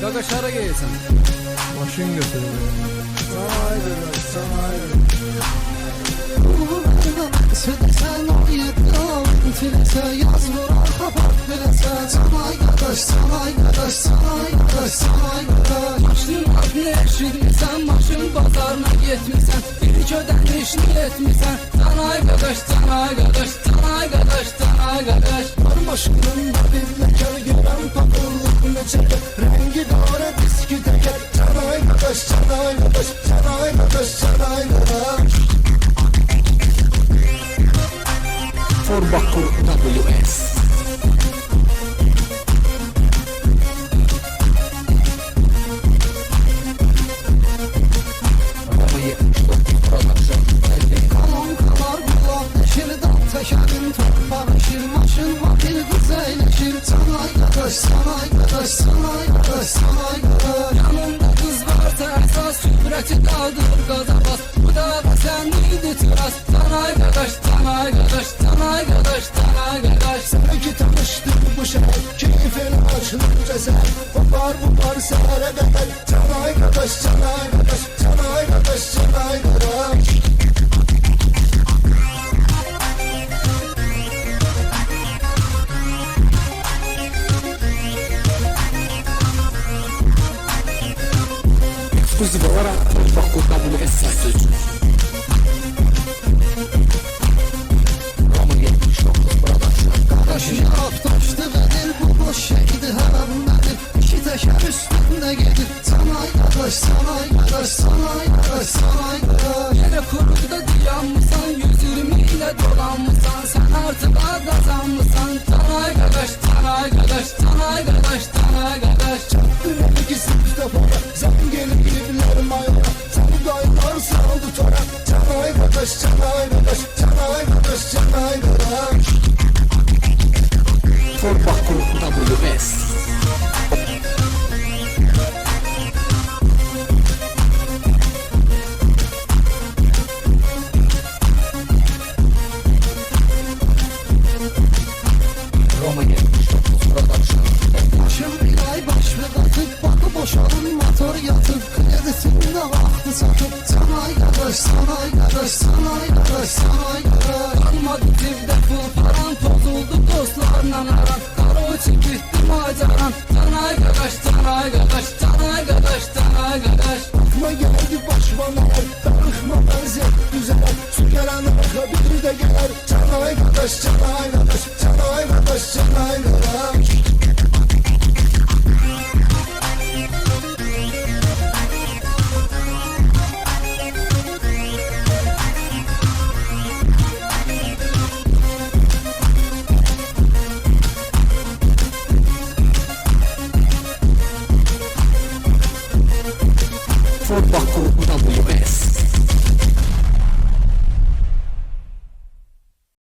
Kakaş hara gelirsən? Maşın götürür. Sen oynadım, filese yaz vurar kapat filese. Sanay kardeş, sanay kardeş, sanay kardeş, sanay kardeş. Maşın adını eşitmisən, maşın bazarına getmisən. İlk ödənişini etmisən. Sanay qadaş, sanay qadaş, sanay qadaş, sanay qadaş. Var maşınında bir leker gelen pakıllık neçede. Rengi dara diski teker. Sanay kardeş, sanay kardeş, sanay kardeş, sanay kardeş. Forbakur WS. Kalan kalar bulak deşir dal tekerin torpağışır. Maşın vakil güzelleşir. Sanay kardeş, sanay kardeş, sanay kardeş, sanay kardeş. Yanında kız varsa əsas şöhrəti qaldır qaza bas. Bu da sənlidir tiraz. Sanay qadaş, sanay qadaş, sanay qadaş, sanay qadaş. Sanki tanıştık bu şehir, keyfin açılınca seher. Kopar kopar sehre bedel. Sanay kardeş, sanay kardeş, sanay kardeş, sanay kardeş. Exclusive olarak Forbakur WS sayısı için. Roma 79 Production. Kardeş yaptaştı bedel, bu boş şeydi haram nedir? İki teker üstünde gelir. Sanay kardeş, sanay kardeş, sanay kardeş, sanay kardeş. Yine kuruda dayanmışsan, 120 ile dolanmışsan. Sen artık kazanmışsan. Sanay qadaş, sanay qadaş, sanay qadaş, sanay qadaş. Çaktırır ki sınıfta para, zengin gibiler mayora. Sen dayılar saldı tora. Sanay kardeş, sanay kardeş, sanay kardeş, sanay kardeş. Forbakur WS. Roma 79 Production. Başım bir ay baş ve katıp bakı boşalın motor yatıp kredisinde vakti satıp. Sanay kardeş, sanay kardeş, sanay kardeş, sanay kardeş. Kalmadı cebde pul paran, pozuldu dostlarla aran. Karoçi gitti macaran. Sanay qadaş, sanay qadaş, sanay qadaş, sanay qadaş. Bakma geldi başıma neler, darıkma benzer düzeler. Su gelen arka bir de gelir. Sanay kardeş, sanay kardeş, sanay kardeş, sanay kardeş. Forbakur WS.